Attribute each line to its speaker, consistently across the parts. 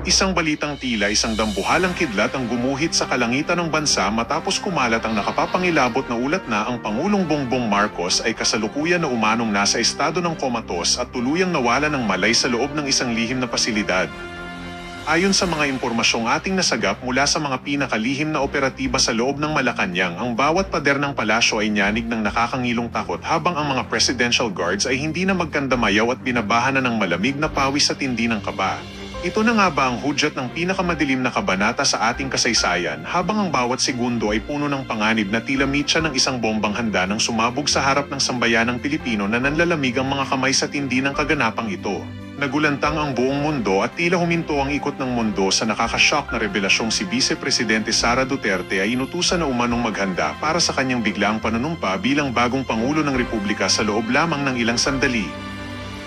Speaker 1: Isang balitang tila isang dambuhalang kidlat ang gumuhit sa kalangitan ng bansa matapos kumalat ang nakapapangilabot na ulat na ang Pangulong Bongbong Marcos ay kasalukuyan na umanong nasa estado ng komatos at tuluyang nawala ng malay sa loob ng isang lihim na pasilidad. Ayon sa mga impormasyong ating nasagap mula sa mga pinakalihim na operatiba sa loob ng Malacanang, ang bawat pader ng palasyo ay nyanig ng nakakangilong takot habang ang mga presidential guards ay hindi na magkandamayaw at binabahan na ng malamig na pawis sa tindi ng kaba. Ito na nga ba ang hudyat ng pinakamadilim na kabanata sa ating kasaysayan habang ang bawat segundo ay puno ng panganib na tila mitsa ng isang bombang handa ng sumabog sa harap ng sambayanang Pilipino na nanlalamig ang mga kamay sa tindi ng kaganapang ito. Nagulantang ang buong mundo at tila huminto ang ikot ng mundo sa nakakashock na revelasyong si Vice Presidente Sara Duterte ay inutusan na umanong maghanda para sa kanyang biglaang panunumpa bilang bagong Pangulo ng Republika sa loob lamang ng ilang sandali.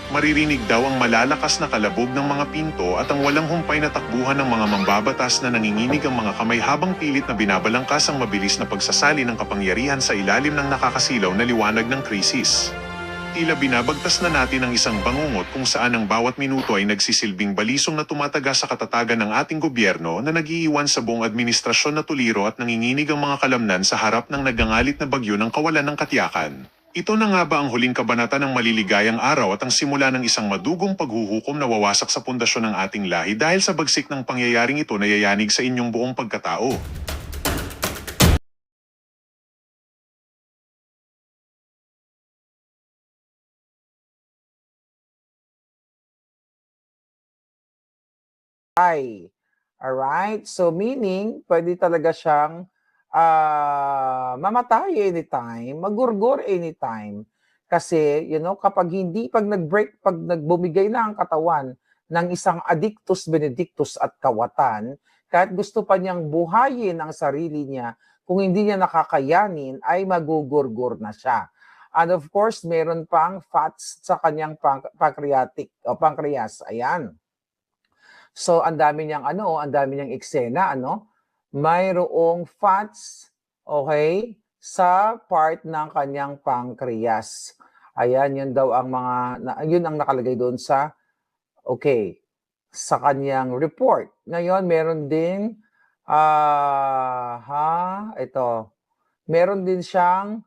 Speaker 1: Maririnig daw ang malalakas na kalabog ng mga pinto at ang walang humpay na takbuhan ng mga mambabatas na nanginginig ang mga kamay habang pilit na binabalangkas ang mabilis na pagsasali ng kapangyarihan sa ilalim ng nakakasilaw na liwanag ng krisis. Tila binabagtas na natin ang isang bangungot kung saan ang bawat minuto ay nagsisilbing balisong na tumataga sa katatagan ng ating gobyerno na nag-iiwan sa buong administrasyon na tuliro at nanginginig ang mga kalamnan sa harap ng nagangalit na bagyo ng kawalan ng katiyakan. Ito na nga ba ang huling kabanata ng maliligayang araw at ang simula ng isang madugong paghuhukom na wawasak sa pundasyon ng ating lahi dahil sa bagsik ng pangyayaring ito na yayanig sa inyong buong pagkatao?
Speaker 2: Ay. Alright? So meaning, pwede talaga siyang mamatay anytime, magurgur anytime. Kasi, kapag nagbumigay na ang katawan ng isang addictus benedictus at kawatan, kahit gusto pa niyang buhayin ang sarili niya, kung hindi niya nakakayanin, ay magugurgur na siya. And of course, meron pang fats sa kanyang pancreatic o pancreas. Ayan. So, ang dami niyang ang dami niyang eksena, mayroong fats, okay, sa part ng kanyang pancreas. Ayan, yun daw ang yun ang nakalagay doon sa, okay, sa kanyang report. Ngayon, meron din, meron din siyang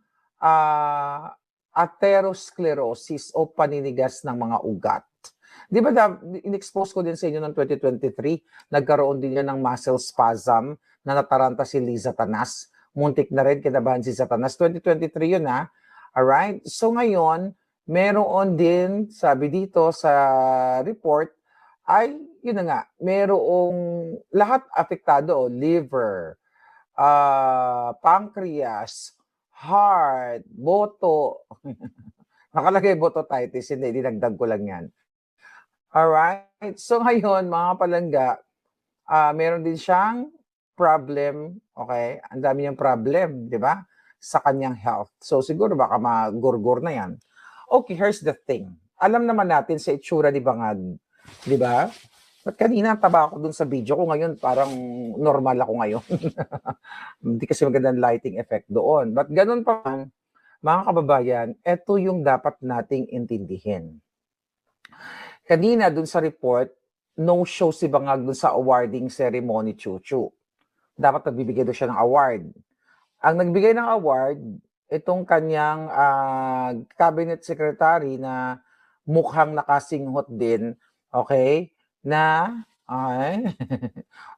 Speaker 2: atherosclerosis o paninigas ng mga ugat. Di ba in-expose ko din sa inyo ng 2023, nagkaroon din yan ng muscle spasm na nataranta si Liza Tanas. Muntik na rin, kinabahan si Satanas. 2023 yun ha. Alright? So ngayon, meron din, sabi dito sa report, ay, yun na nga, merong lahat apektado, liver, pancreas, heart, boto. Nakalagay bototitis, hindi, dinagdag ko lang yan. Alright, so ngayon mga palangga, meron din siyang problem, okay? Ang dami niyang problem, di ba? Sa kanyang health. So siguro baka magurgur na yan. Okay, here's the thing. Alam naman natin sa itsura ni Bangag, di ba? But kanina taba ako dun sa video ko, ngayon parang normal ako ngayon. Hindi kasi magandang lighting effect doon. But ganun pa man, mga kababayan, ito yung dapat nating intindihin. Kanina dun sa report, no-show si Bangag dun sa awarding ceremony, Chuchu. Dapat nagbibigay doon siya ng award. Ang nagbigay ng award, itong kanyang cabinet secretary na mukhang nakasinghot din, okay, na,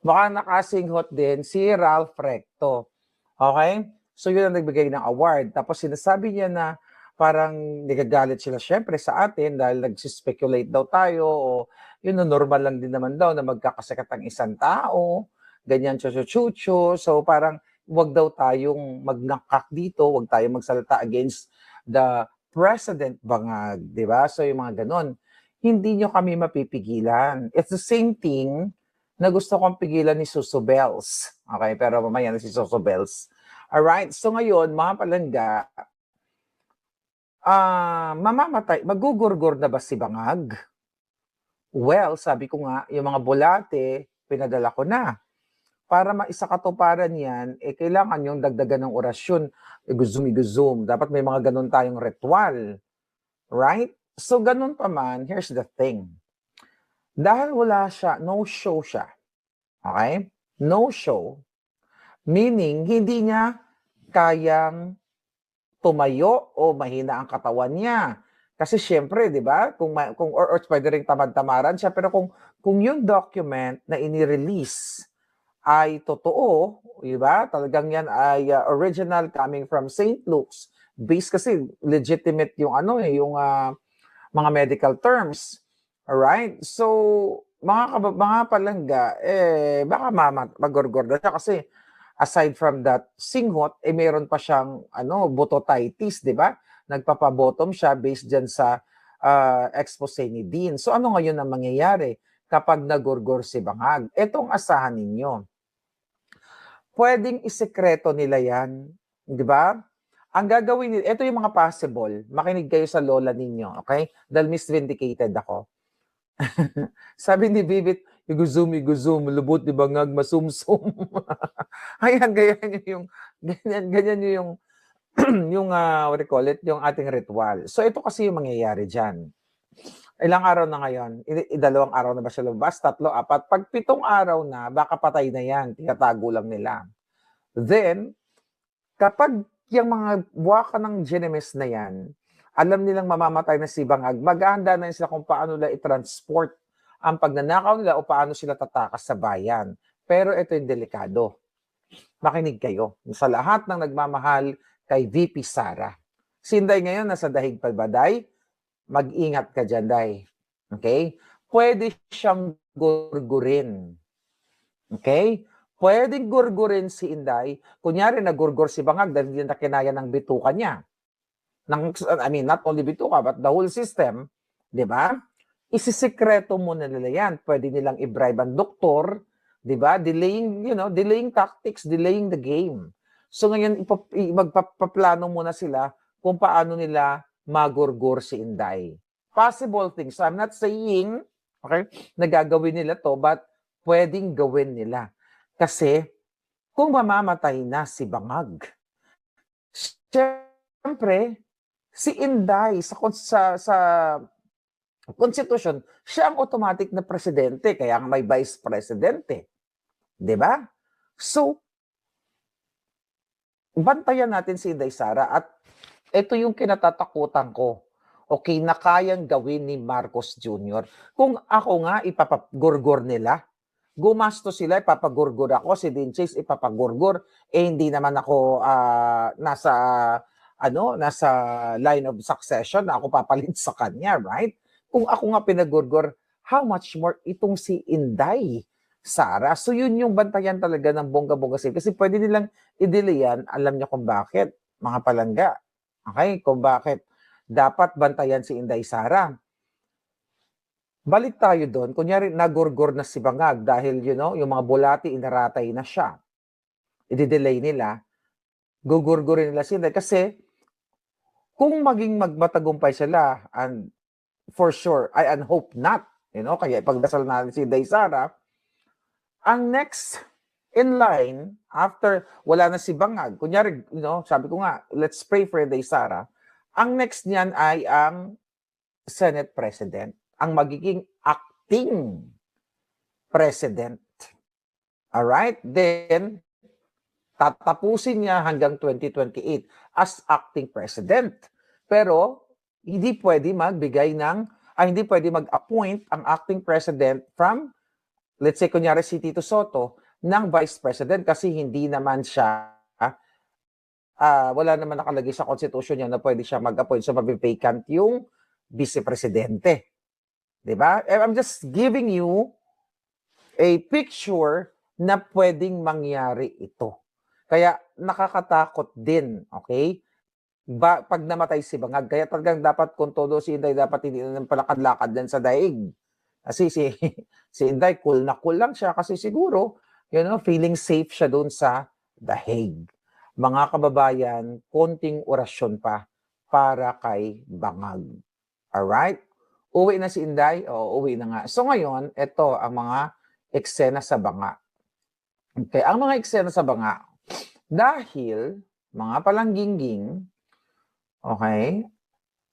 Speaker 2: mukhang nakasinghot din si Ralph Recto. Okay? So yun ang nagbigay ng award. Tapos sinasabi niya na parang nagagalit sila syempre sa atin dahil nagsispekulate daw tayo o yun na normal lang din naman daw na magkakasakit ang isang tao, ganyan chuchu-chuchu. So parang wag daw tayong magnakak dito, wag tayong magsalita against the President Bangag, di ba? So yung mga ganon. Hindi nyo kami mapipigilan. It's the same thing na gusto kong pigilan ni Suso Bells. Okay, pero mamaya na si Suso Bells. Alright, so ngayon, mga palangga, mamamatay, magugurgur na ba si Bangag? Well, sabi ko nga, yung mga bulate, pinadala ko na. Para maisakatuparan yan, kailangan yung dagdagan ng orasyon, iguzum. Dapat may mga ganun tayong ritual. Right? So, ganun pa man, here's the thing. Dahil wala siya, no show siya. Okay? No show. Meaning, hindi niya kayang tumayo o mahina ang katawan niya. Kasi syempre, 'di ba? Or pwede ring tamad-tamaran siya, pero kung yung document na ini-release ay totoo, 'di ba? Talagang 'yan ay original coming from St. Luke's. Based kasi legitimate yung yung mga medical terms. Alright? So, mga palangga, baka magorgor na siya kasi aside from that singhot, meron pa siyang bototitis, di ba? Nagpapabottom siya based dyan sa expose ni Dean. So ano ngayon ang mangyayari kapag nagorgor si Bangag? Etong asahan ninyo. Pwedeng isekreto nila yan, di ba? Ang gagawin nila, ito yung mga possible. Makinig kayo sa lola ninyo, okay? Dahil misvindicated ako. Sabi ni Bibit, iguzum, lubot ni Bangag, masumsum. Ayan, ganyan yung, what do you call it, yung ating ritual. So, ito kasi yung mangyayari dyan. Ilang araw na ngayon? Dalawang araw na ba siya lumabas? 3, 4. Pag 7 araw na, baka patay na yan. Tinatago lang nila. Then, kapag yung mga buwaka ng Genemes na yan, alam nilang mamamatay na si Bangag, maghahanda na sila kung paano nila i-transport ang pagnanakaw nila o paano sila tatakas sa bayan. Pero ito yung delikado. Makinig kayo. Sa lahat ng nagmamahal kay VP Sara. Si Inday ngayon nasa dahig pa ba, Day? Mag-ingat ka dyan, Day. Okay? Pwede siyang gurgurin. Okay? Pwedeng gurgurin si Inday. Kunyari, nagurgur si Bangag dahil hindi na kinaya ng bituka niya. Not only bituka, but the whole system. Di ba? Isisikreto mo na nila yan. Pwede nilang i-bribe ang doktor. Di ba? Delaying tactics, delaying the game. So ngayon, magpaplano muna sila kung paano nila magurgur si Inday. Possible things. So I'm not saying, okay, na gagawin nila to, but pwedeng gawin nila. Kasi, kung mamamatay na si Bangag, siyempre, si Inday sa Constitution, siya ang automatic na presidente, kaya may vice presidente. Diba? So, bantayan natin si Inday Sara at ito yung kinatatakutan ko. Okay, na kayang gawin ni Marcos Jr. Kung ako nga ipapagurgur nila, gumasto sila, ipapagurgur ako, si Dean Chase ipapagurgur, hindi naman ako nasa line of succession na ako papalit sa kanya, right? Kung ako nga pinagurgur, how much more itong si Inday Sara? So yun yung bantayan talaga ng bongga-bongga sila. Kasi pwede nilang i-delay yan, alam niyo kung bakit, mga palangga. Okay? Kung bakit dapat bantayan si Inday Sara. Balik tayo doon. Kunyari, nagurgur na si Bangag dahil, yung mga bulati, inaratay na siya. I-delay nila. Gugurgurin nila si Inday. Kasi, kung maging magmatagumpay sila, and for sure, and hope not, kaya ipagdasal natin si Inday Sara, ang next in line, after wala na si Bangag, kunyari, sabi ko nga, let's pray for Inday Sara, ang next niyan ay ang Senate President, ang magiging acting president. Alright? Then, tatapusin niya hanggang 2028 as acting president. Pero, hindi pwede hindi pwede mag-appoint ang acting president from, let's say, kunyari si Tito Soto, ng vice president kasi hindi naman siya, wala naman nakalagay sa constitution niya na pwede siya mag-appoint. So, mabivacant yung vice-presidente. Diba? I'm just giving you a picture na pwedeng mangyari ito. Kaya nakakatakot din, okay? Pag namatay si Bangag, kaya talagang dapat kung todo si Inday, dapat hindi na palakad-lakad din sa daig. Kasi si Inday, cool na cool lang siya kasi siguro, feeling safe siya doon sa daig. Mga kababayan, konting orasyon pa para kay Bangag. Alright? Uwi na si Inday? O, uwi na nga. So ngayon, ito ang mga eksena sa Banga. Okay, ang mga eksena sa Banga, dahil, mga palanggingging, okay,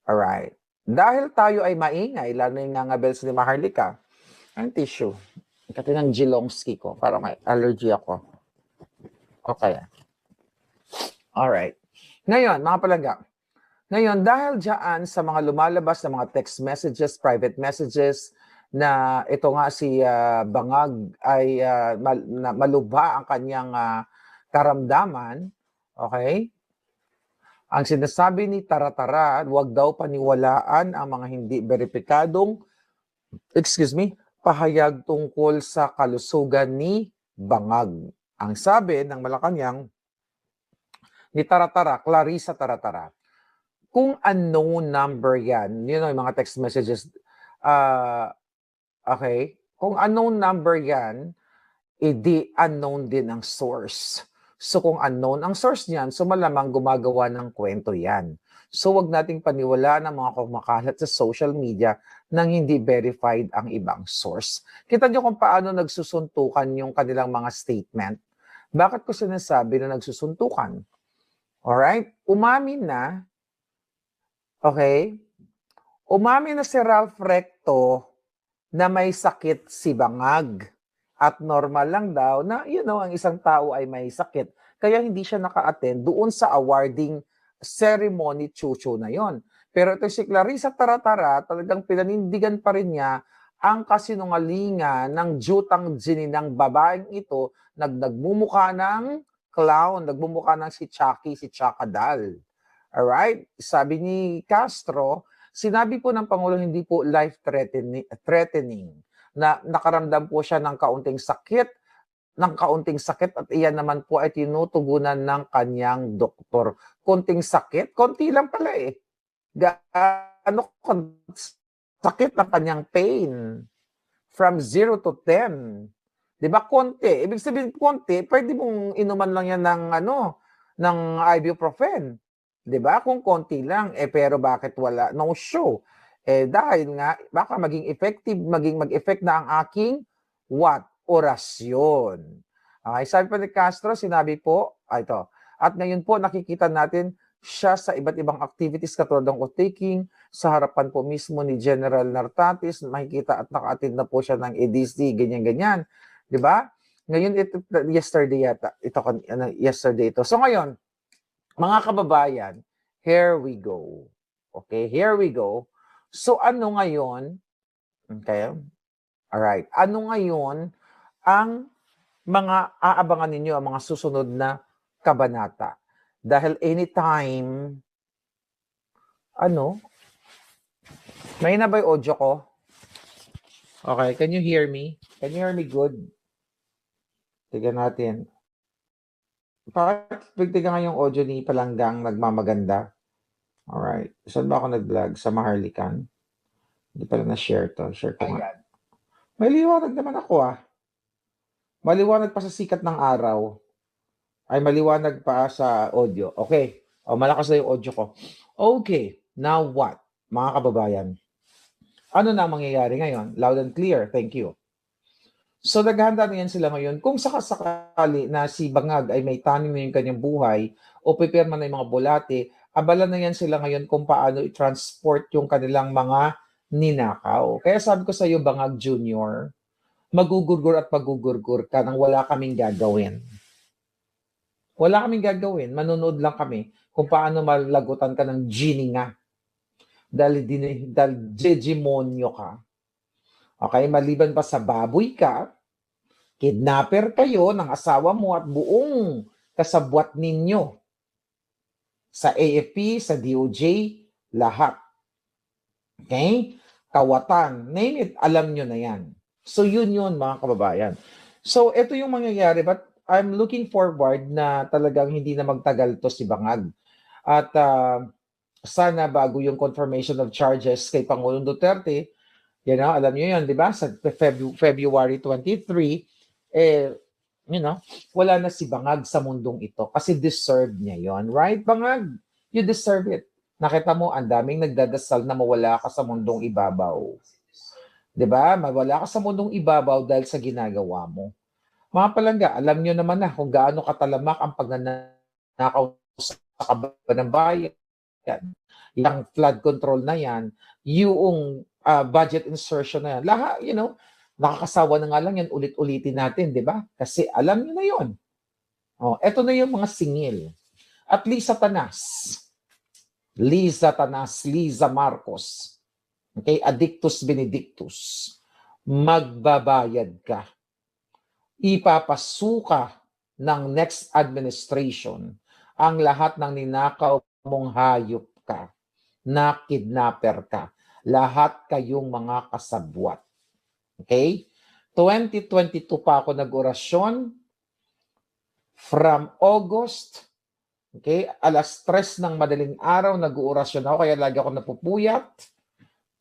Speaker 2: alright, dahil tayo ay maingay, lalo yung nga bells ni Maharlika, Ang tissue. Kasi ng Gilongski ko, para may allergy ako. Okay. Alright. Ngayon, mga palangga, ngayon, dahil dyan sa mga lumalabas na mga text messages, private messages, na ito nga si Bangag ay malubha ang kanyang karamdaman, okay? Ang sinasabi ni Taratara, huwag daw paniwalaan ang mga hindi beripikadong, pahayag tungkol sa kalusugan ni Bangag. Ang sabi ng Malacanang ni Taratara, Clarissa Taratara, kung unknown number yan, you know, yung mga text messages, okay, kung unknown number yan, edi unknown din ang source. So kung unknown ang source niyan, so malamang gumagawa ng kwento yan. So wag nating paniwalaan ng mga kumakalat sa social media nang hindi verified ang ibang source. Kita niyo kung paano nagsusuntukan yung kanilang mga statement. Bakit ko sinasabi na nagsusuntukan? Alright? Umamin na, okay? Umamin na si Ralph Recto na may sakit si Bangag. At normal lang daw na, you know, ang isang tao ay may sakit. Kaya hindi siya naka-attend doon sa awarding ceremony chucho na yon. Pero ito si Clarissa Taratara, talagang pinanindigan pa rin niya ang kasinungalingan ng jutang gininang babaeng ito, nagmumukha ng clown, nagmumukha ng si Chucky, si Chakadal. Alright? Sabi ni Castro, sinabi po ng Pangulo hindi po life-threatening na nakaramdam po siya ng kaunting sakit at iyan naman po ay tinutugunan ng kanyang doktor. Konting sakit? Konti lang pala eh. Gaano sakit ng kanyang pain? From 0 to 10. Diba? Konti. Ibig sabihin, konti, pwede mong inuman lang yan ng ibuprofen. Diba? Kung konti lang, pero bakit wala? No show. Dahil nga, baka maging effective, mag-effect na ang aking orasyon. Okay, sabi pa ni Castro, sinabi po, ito, at ngayon po nakikita natin siya sa iba't ibang activities katulad ng taking sa harapan po mismo ni General Nartatis, makikita at naka-attend na po siya ng EDC, ganyan-ganyan. Di ba? Ngayon, yesterday ito. So ngayon, mga kababayan, here we go. Okay, here we go. So ano ngayon, okay, alright, ano ngayon ang mga aabangan ninyo, ang mga susunod na kabanata? Dahil anytime, may na ba yung audio ko? Okay, can you hear me? Can you hear me good? Tignan natin. Tignan nga yung audio ni Palanggang nagmamaganda. Alright. Saan ba ako nag-vlog? Sa Maharlikan? Hindi pala na-share to. Share ko nga. May liwanag naman ako Maliwanag pa sa sikat ng araw. Ay, maliwanag pa sa audio. Okay. Malakas na yung audio ko. Okay. Now what? Mga kababayan. Ano na mangyayari ngayon? Loud and clear. Thank you. So, naghahanda na yan sila ngayon. Kung sakasakali na si Bangag ay may tanim na yung kanyang buhay o pipirma na yung mga bulate, abala na yan sila ngayon kung paano i-transport yung kanilang mga ninakaw. Kaya sabi ko sa iyo, Bangag Jr., magugurgur at magugurgur ka nang wala kaming gagawin. Wala kaming gagawin. Manonood lang kami kung paano malagutan ka ng genie nga. Dahil demonyo ka. Okay, maliban pa sa baboy ka, kidnapper kayo ng asawa mo at buong kasabwat ninyo. Sa AFP, sa DOJ, lahat. Okay? Kawatan, name it, alam nyo na yan. So yun mga kababayan. So ito yung mangyayari, but I'm looking forward na talagang hindi na magtagal to si Bangag. At sana bago yung confirmation of charges kay Pangulong Duterte, alam nyo yun, di ba? Sa February 23, wala na si Bangag sa mundong ito kasi deserve niya yon, right, Bangag? You deserve it. Nakita mo, ang daming nagdadasal na mawala ka sa mundong ibabaw. Di ba? Mawala ka sa mundong ibabaw dahil sa ginagawa mo. Mga palangga, alam nyo naman na kung gaano katalamak ang pagnanakaw sa kaban ng bayan. Yung flood control na yan, yung budget insertion na yan. Lahat, Nakakasawa na nga lang yan, ulit-ulitin natin, di ba? Kasi alam niyo na yon. Eto na yung mga singil. At Liza Tanas, Liza Marcos, okay, Addictus Benedictus, magbabayad ka. Ipapasuka ng next administration ang lahat ng ninakaw mong hayop ka, na kidnapper ka. Lahat kayong mga kasabwat. Okay? 2022 pa ako nag-orasyon from August. Okay? Alas 3 ng madaling araw nag-orasyon ako, kaya lagi ako napupuyat.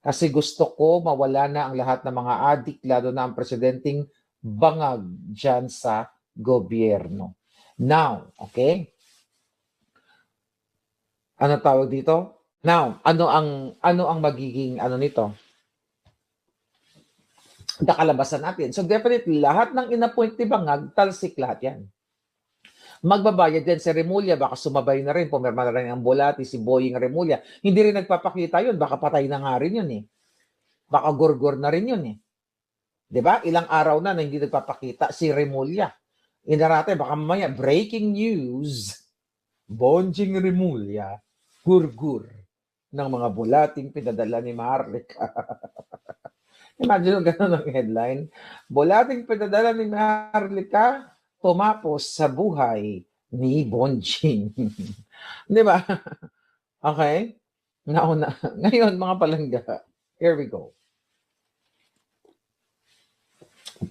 Speaker 2: Kasi gusto ko mawala na ang lahat ng mga adik, lalo na ang presidenteng bangag dyan sa gobyerno. Now, okay? Ano tawag dito? Now, ano ang magiging nito? Nakalabasan natin. So definitely, lahat ng inappoint ni Bangag, talsik lahat yan. Magbabayad din si Remulla, baka sumabay na rin, pumirma na rin ang Bolati, si Boying Remulla. Hindi rin nagpapakita yun, baka patay na nga rin yun eh. Baka gurgur na rin yun eh. 'Di ba? Ilang araw na hindi nagpapakita si Remulla. Inarate, baka mamaya, breaking news, Bonjing Remulla, gurgur ng mga bulating pinadala ni Maharlika. Imagine gano'n ang headline. Bulating pinadala ni Maharlika, tumapos sa buhay ni Bonjing. Di ba? Okay? Ngayon, mga palangga, here we go.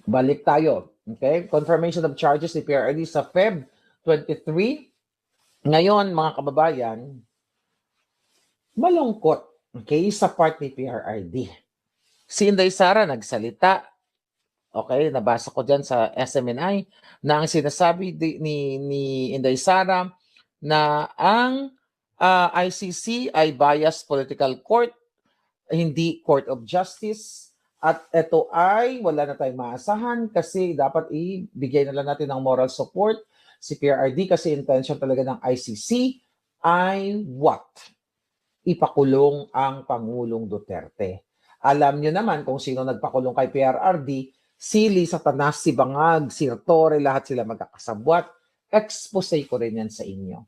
Speaker 2: Balik tayo. Okay? Confirmation of charges ni PRRD sa Feb 23. Ngayon, mga kababayan, malungkot, okay, sa part ni PRRD. Si Inday Sara nagsalita. Okay, nabasa ko dyan sa SMNI na ang sinasabi ni Inday Sara na ang ICC ay biased political court, hindi court of justice, at ito ay wala na tayong maasahan kasi dapat ibigay na lang natin ng moral support si PRRD kasi intention talaga ng ICC ay what? Ipakulong ang Pangulong Duterte. Alam niyo naman kung sino nagpakulong kay PRRD, si Liza Tanas, si Bangag, si Torre, lahat sila magkakasabwat. Expose ko rin yan sa inyo.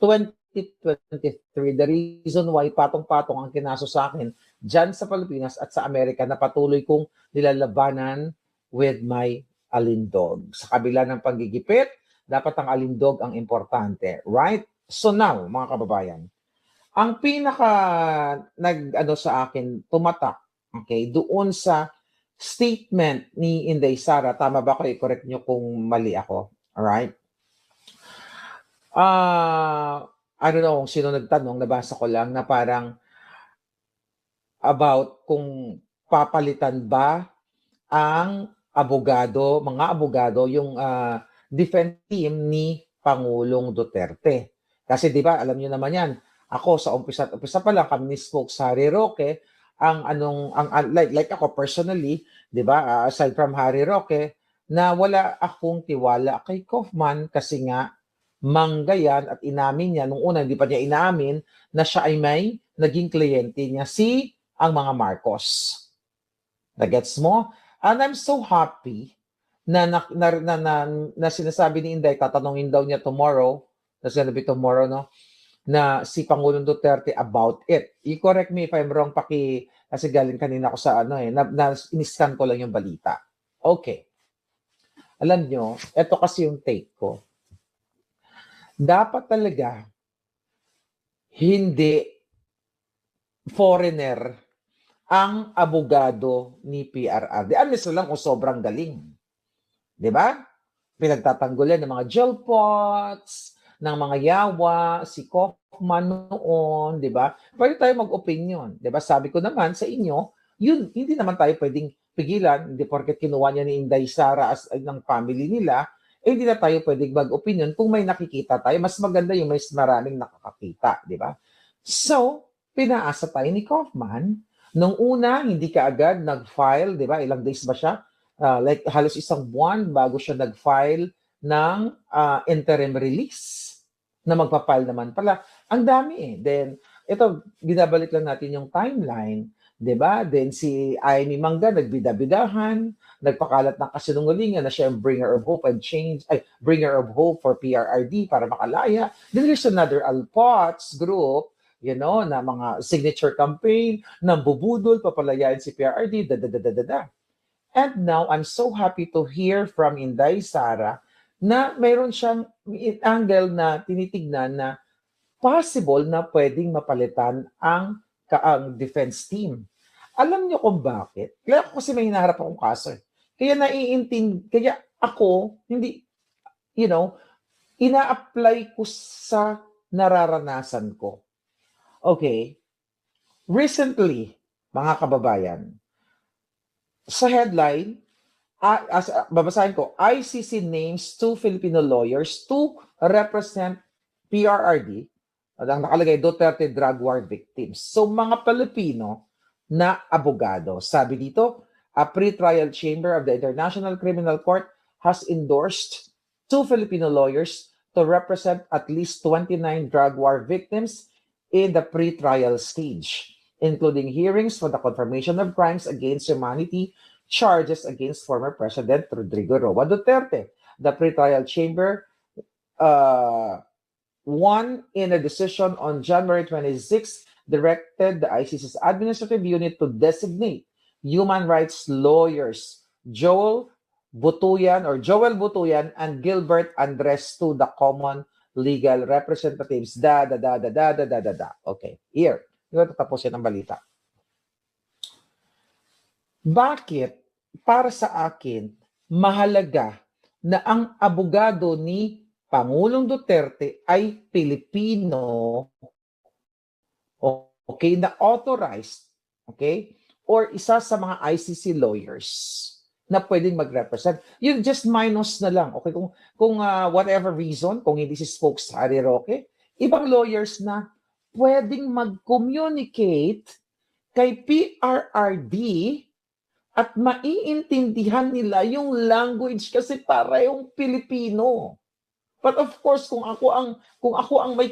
Speaker 2: 2023, the reason why patong-patong ang kinaso sa akin dyan sa Pilipinas at sa Amerika na patuloy kong nilalabanan with my alindog. Sa kabila ng panggigipit, dapat ang alindog ang importante. Right? So now, mga kababayan, ang pinaka sa akin, tumatak, okay, doon sa statement ni Inday Sara, tama ba ko? I-correct nyo kung mali ako. Alright? I don't know kung sino nagtanong, nabasa ko lang na parang about kung papalitan ba ang mga abogado, yung defense team ni Pangulong Duterte. Kasi di ba, alam niyo naman yan, ako sa umpisa pa lang kami ni Spoke sa Harry Roque, like ako personally, di ba, aside from Harry Roque, na wala akong tiwala kay Kaufman kasi nga manggayan at inamin niya nung una, hindi pa niya inamin na siya ay may naging kliyente niya ang mga Marcos. Nagets mo? And I'm so happy na sinasabi ni Inday, tatanungin daw niya tomorrow, that's gonna be tomorrow, no? Na si Pangulong Duterte about it. I-correct me if I'm wrong, kasi galing kanina ako sa in-scan ko lang yung balita. Okay. Alam nyo, ito kasi yung take ko. Dapat talaga hindi foreigner ang abogado ni PRRD. Honest lang kung sobrang galing. Di ba? Pinagtatanggol yan ng mga gelpots, ng mga yawa, si Kaufman noon, di ba? Pwede tayo mag-opinion. Di ba? Sabi ko naman sa inyo, yun, hindi naman tayo pwedeng pigilan, hindi porket kinuha niya ni Inday Sara ng family nila, hindi na tayo pwedeng mag-opinion kung may nakikita tayo. Mas maganda yung may maraming nakakakita, di ba? So, pinaasa tayo ni Kaufman. Nung una, hindi ka agad nag-file, di ba? Ilang days ba siya? Like halos isang buwan bago siya nag-file ng interim release na magpa-file naman pala. Ang dami eh. Then, ito, binabalik lang natin yung timeline. 'Di ba? Then si Amy Mangga nagbida-bidahan, nagpakalat ng kasinungalingan na siya ang bringer of hope and change, ay, bringer of hope for PRRD para makalaya. Then there's another Alpots group, na mga signature campaign, nambubudol, papalayain si PRRD, da. And now, I'm so happy to hear from Inday Sara na mayroon siyang angle na tinitignan na possible na pwedeng mapalitan ang defense team. Alam niyo kung bakit? Kaya ako kasi may hinaharap akong kaso. Kaya kaya ako, hindi, ina-apply ko sa nararanasan ko. Okay. Recently, mga kababayan, sa headline, babasahin ko, ICC names 2 Filipino lawyers to represent PRRD, ang nakalagay Duterte drug war victims. So mga Pilipino na abogado. Sabi dito, a pre-trial chamber of the International Criminal Court has endorsed 2 Filipino lawyers to represent at least 29 drug war victims in the pre-trial stage, including hearings for the confirmation of crimes against humanity, charges against former President Rodrigo Roa Duterte. The pre-trial chamber won in a decision on January 26, directed the ICC's administrative unit to designate human rights lawyers Joel Butuyan and Gilbert Andres to the common legal representatives. Okay, here. Ito tapusin ang balita. Bakit para sa akin mahalaga na ang abogado ni Pangulong Duterte ay Pilipino, okay, na authorized, okay, or isa sa mga ICC lawyers na pwedeng mag-represent. Yun just minus na lang, okay, kung whatever reason, kung hindi si Spokes Harry Roque, ibang lawyers na pwedeng mag-communicate kay PRRD at maiintindihan nila yung language kasi parehong Pilipino. But of course, kung ako ang may